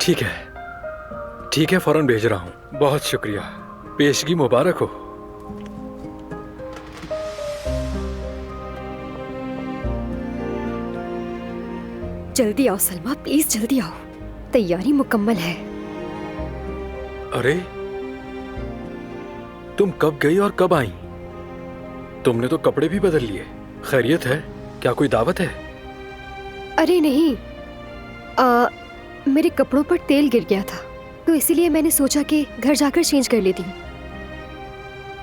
ठीक है, फौरन भेज रहा हूँ। बहुत शुक्रिया। पेशगी मुबारक हो। जल्दी आओ सलमा, प्लीज जल्दी आओ, तैयारी मुकम्मल है। अरे तुम कब गई और कब आई? तुमने तो कपड़े भी बदल लिए। खैरियत है? क्या कोई दावत है? अरे नहीं, मेरे कपड़ों पर तेल गिर गया था, तो इसीलिए मैंने सोचा कि घर जाकर चेंज कर लेती हूँ।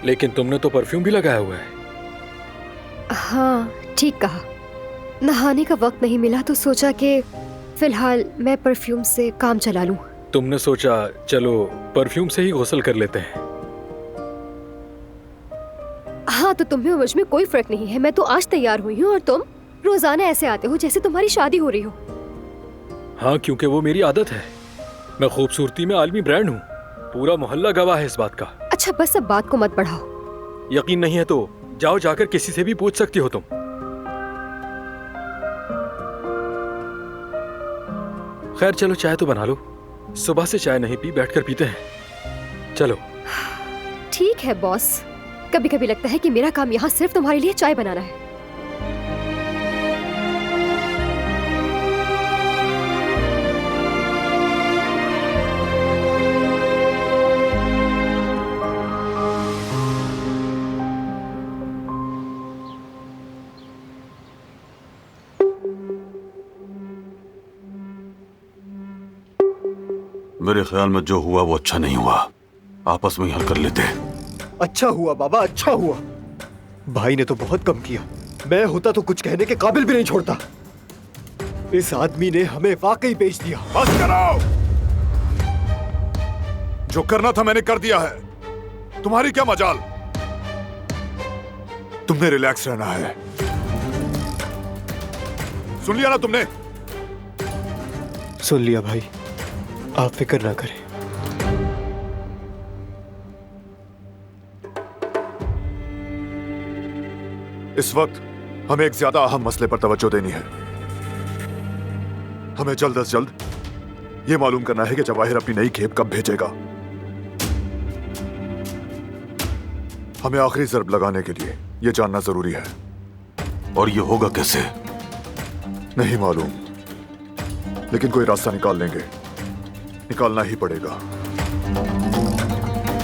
लेकिन तुमने तो परफ्यूम भी लगाया हुआ है। हाँ, ठीक कहा। नहाने का वक्त नहीं मिला तो सोचा कि फिलहाल मैं परफ्यूम से काम चला लूं। तुमने सोचा चलो परफ्यूम से ही गुस्ल कर लेते हैं। हाँ, तो तुम्हें और मुझ में कोई फर्क नहीं है। मैं तो आज तैयार हुई हूँ और तुम रोजाना ऐसे आते हो जैसे तुम्हारी शादी हो रही हो। हाँ, क्योंकि वो मेरी आदत है। मैं खूबसूरती में आलमी ब्रांड हूँ। पूरा मोहल्ला गवाह है इस बात का। अच्छा बस अब बात को मत बढ़ाओ। यकीन नहीं है तो जाओ, जाकर किसी से भी पूछ सकती हो तुम। खैर चलो, चाय तो बना लो। सुबह से चाय नहीं पी, बैठकर पीते हैं। चलो। ठीक है बॉस, कभी कभी लगता है कि मेरा काम यहाँ सिर्फ तुम्हारे लिए चाय बनाना है। मेरे ख्याल में जो हुआ वो अच्छा नहीं हुआ। आपस में ही हल कर लेते। अच्छा हुआ बाबा, अच्छा हुआ। भाई ने तो बहुत कम किया। मैं होता तो कुछ कहने के काबिल भी नहीं छोड़ता। इस आदमी ने हमें वाकई बेच दिया। बस कराओ। जो करना था मैंने कर दिया है। तुम्हारी क्या मजाल। तुमने रिलैक्स रहना है। सुन लिया ना तुमने? सुन लिया भाई, आप फिक्र ना करें। इस वक्त हमें एक ज्यादा अहम मसले पर तवज्जो देनी है। हमें जल्द से जल्द यह मालूम करना है कि जवाहिर अपनी नई खेप कब भेजेगा। हमें आखिरी ज़र्ब लगाने के लिए यह जानना जरूरी है। और ये होगा कैसे? नहीं मालूम, लेकिन कोई रास्ता निकाल लेंगे। निकालना ही पड़ेगा।